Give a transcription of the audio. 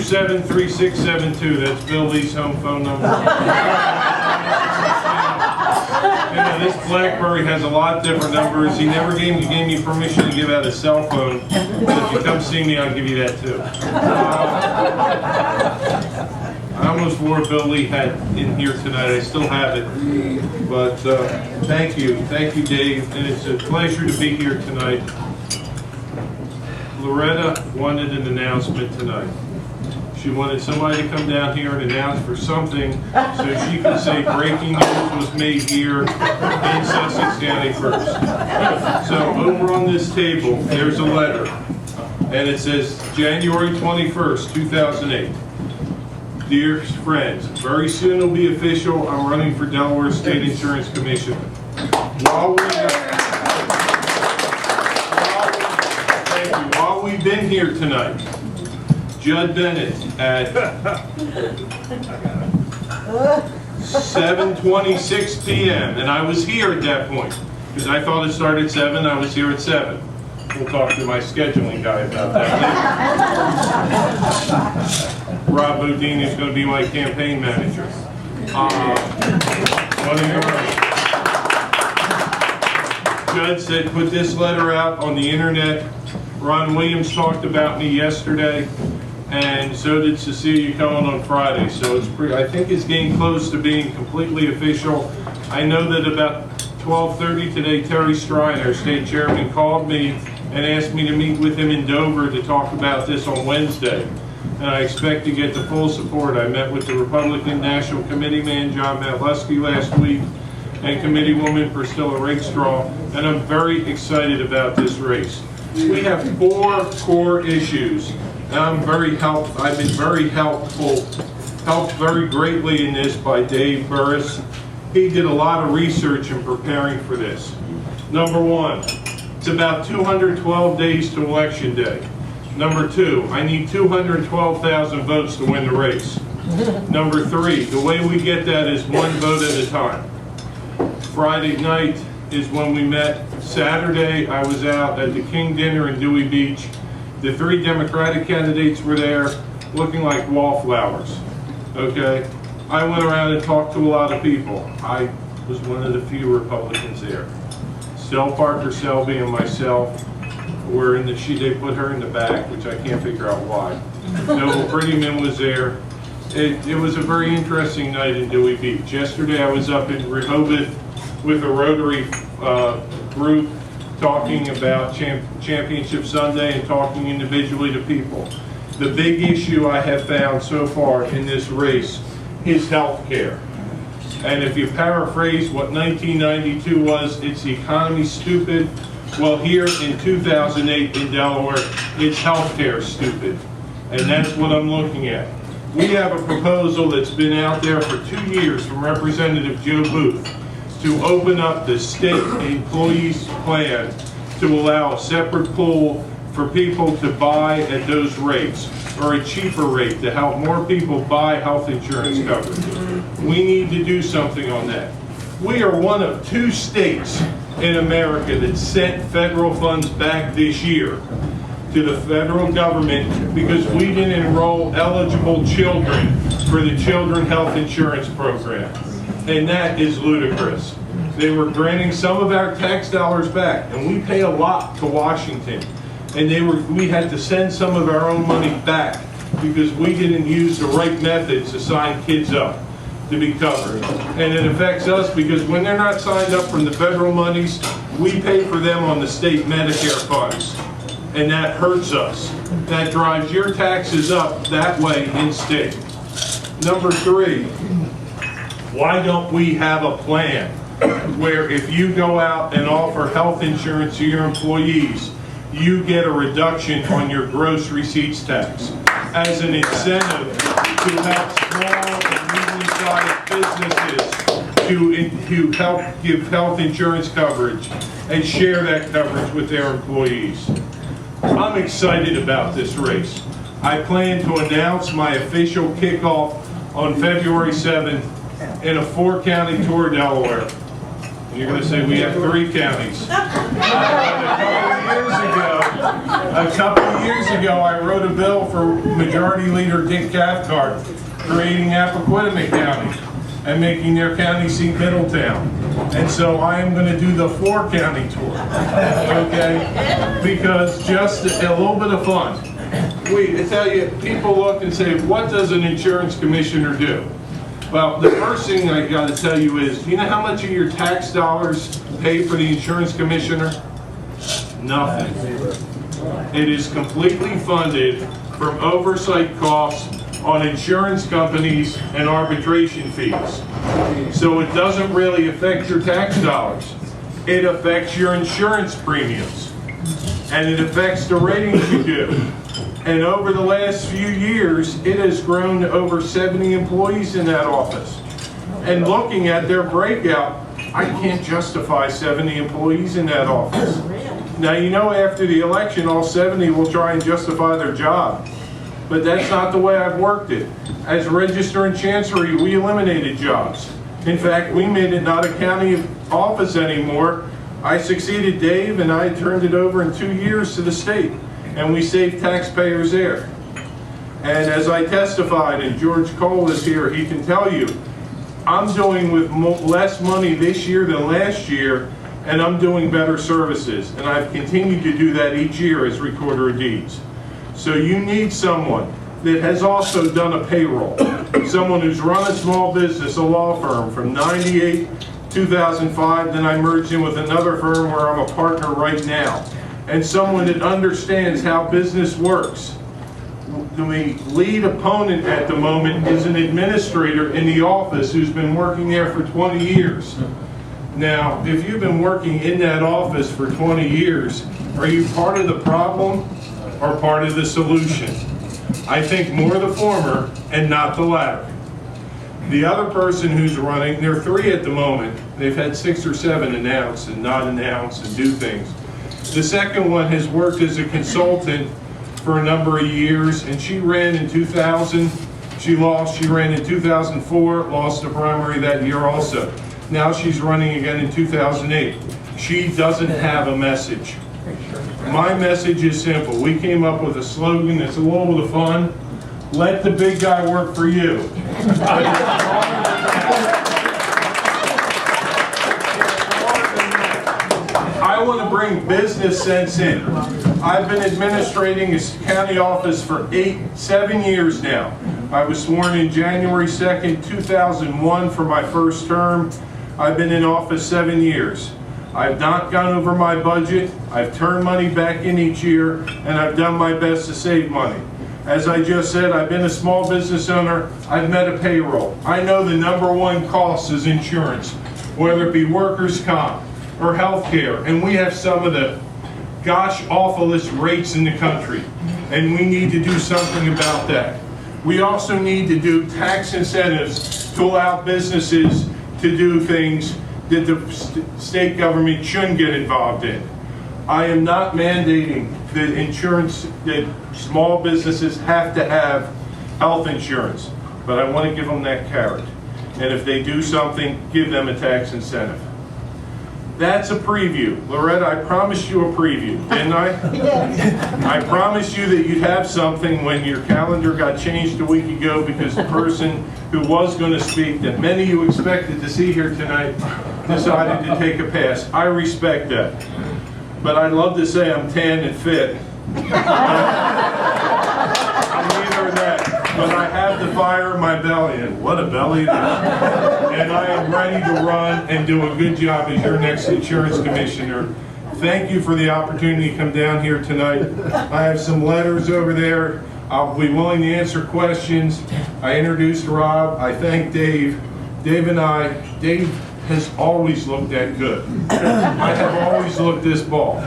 227-3672. That's Bill Lee's home phone number. You know, this BlackBerry has a lot of different numbers. He never gave me permission to give out his cell phone. So if you come see me, I'll give you that too. I almost wore a Bill Lee hat in here tonight. I still have it. But thank you, Dave. And it's a pleasure to be here tonight. Loretta wanted an announcement tonight. She wanted somebody to come down here and announce for something so she could say breaking news was made here in Sussex County first. So over on this table, there's a letter, and it says January 21st, 2008. Dear friends, very soon it'll be official. I'm running for Delaware State Insurance Commissioner. While we've been here tonight, Judd Bennett at 7:26 p.m. and I was here at that point because I thought it started at 7. I was here at 7. We'll talk to my scheduling guy about that later. Rob Bodine is going to be my campaign manager. Judd said put this letter out on the internet. Ron Williams talked about me yesterday, and so did Cecilia Cohen on Friday. So it's I think it's getting close to being completely official. I know that about 12:30 today, Terry Strine, our state chairman, called me and asked me to meet with him in Dover to talk about this on Wednesday. And I expect to get the full support. I met with the Republican National Committee man, John Matlusky, last week, and Committeewoman Priscilla Rakestraw, and I'm very excited about this race. We have 4 core issues, and I've been very helped very greatly in this by Dave Burris. He did a lot of research in preparing for this. Number 1, it's about 212 days to Election Day. Number 2, I need 212,000 votes to win the race. Number 3, the way we get that is 1 vote at a time. Friday night is when we met. Saturday, I was out at the King Dinner in Dewey Beach. The 3 Democratic candidates were there looking like wallflowers, okay? I went around and talked to a lot of people. I was one of the few Republicans there. Sel Parker Selby and myself were in the, they put her in the back, which I can't figure out why. Noble Prettyman was there. It was a very interesting night in Dewey Beach. Yesterday I was up in Rehoboth with a Rotary group talking about Championship Sunday and talking individually to people. The big issue I have found so far in this race is health care. And if you paraphrase what 1992 was, it's the economy stupid. Well, here in 2008 in Delaware, it's health care stupid. And that's what I'm looking at. We have a proposal that's been out there for 2 years from Representative Joe Booth to open up the state employees plan to allow a separate pool for people to buy at those rates, or a cheaper rate to help more people buy health insurance coverage. We need to do something on that. We are one of 2 states in America that sent federal funds back this year to the federal government because we didn't enroll eligible children for the Children Health Insurance Program. And that is ludicrous. They were granting some of our tax dollars back, and we pay a lot to Washington. And we had to send some of our own money back because we didn't use the right methods to sign kids up to be covered. And it affects us because when they're not signed up from the federal monies, we pay for them on the state Medicare funds. And that hurts us. That drives your taxes up that way in state. Number 3, why don't we have a plan where if you go out and offer health insurance to your employees, you get a reduction on your gross receipts tax as an incentive to help small and medium-sized businesses to help give health insurance coverage and share that coverage with their employees. I'm excited about this race. I plan to announce my official kickoff on February 7th in a 4-county tour of Delaware. And you're going to say, we have 3 counties. A couple of years ago, I wrote a bill for Majority Leader Dick Cathcart, creating Appoquinimink County and making their county seat Middletown. And so I am going to do the 4-county tour, okay? Because just a little bit of fun. I tell you, people look and say, what does an insurance commissioner do? Well, the first thing I got to tell you is, you know how much of your tax dollars pay for the insurance commissioner? Nothing. It is completely funded from oversight costs on insurance companies and arbitration fees. So it doesn't really affect your tax dollars. It affects your insurance premiums. And it affects the ratings you do. And over the last few years, it has grown to over 70 employees in that office. And looking at their breakout, I can't justify 70 employees in that office. Now, you know, after the election, all 70 will try and justify their job. But that's not the way I've worked it. As Register and Chancery, we eliminated jobs. In fact, we made it not a county office anymore. I succeeded Dave, and I turned it over in 2 years to the state. And we saved taxpayers there. And as I testified, and George Cole is here, he can tell you, I'm doing with less money this year than last year, and I'm doing better services. And I've continued to do that each year as Recorder of Deeds. So you need someone that has also done a payroll, someone who's run a small business, a law firm from 98, 2005, then I merged in with another firm where I'm a partner right now, and someone that understands how business works. The lead opponent at the moment is an administrator in the office who's been working there for 20 years. Now, if you've been working in that office for 20 years, are you part of the problem or part of the solution? I think more the former and not the latter. The other person who's running, there are 3 at the moment. They've had 6 or 7 announce and not announce and do things. The second one has worked as a consultant for a number of years, and she ran in 2000. She lost. She ran in 2004, lost the primary that year also. Now she's running again in 2008. She doesn't have a message. My message is simple. We came up with a slogan that's a little bit of fun. Let the big guy work for you. I want to bring business sense in. I've been administrating a county office for 7 years now. I was sworn in January 2nd, 2001 for my first term. I've been in office 7 years. I've not gone over my budget, I've turned money back in each year, and I've done my best to save money. As I just said, I've been a small business owner, I've met a payroll. I know the #1 cost is insurance, whether it be workers' comp or health care, and we have some of the gosh awfulest rates in the country, and we need to do something about that. We also need to do tax incentives to allow businesses to do things that the state government shouldn't get involved in. I am not mandating that that small businesses have to have health insurance, but I want to give them that carrot. And if they do something, give them a tax incentive. That's a preview. Loretta, I promised you a preview, didn't I? I promised you that you'd have something when your calendar got changed a week ago because the person who was going to speak, that many of you expected to see here tonight, decided to take a pass. I respect that. But I'd love to say I'm tan and fit. I'm neither of that. But I have the fire in my belly, and what a belly it is. And I am ready to run and do a good job as your next insurance commissioner. Thank you for the opportunity to come down here tonight. I have some letters over there. I'll be willing to answer questions. I introduced Rob. I thank Dave. Dave has always looked that good. I have always looked this ball.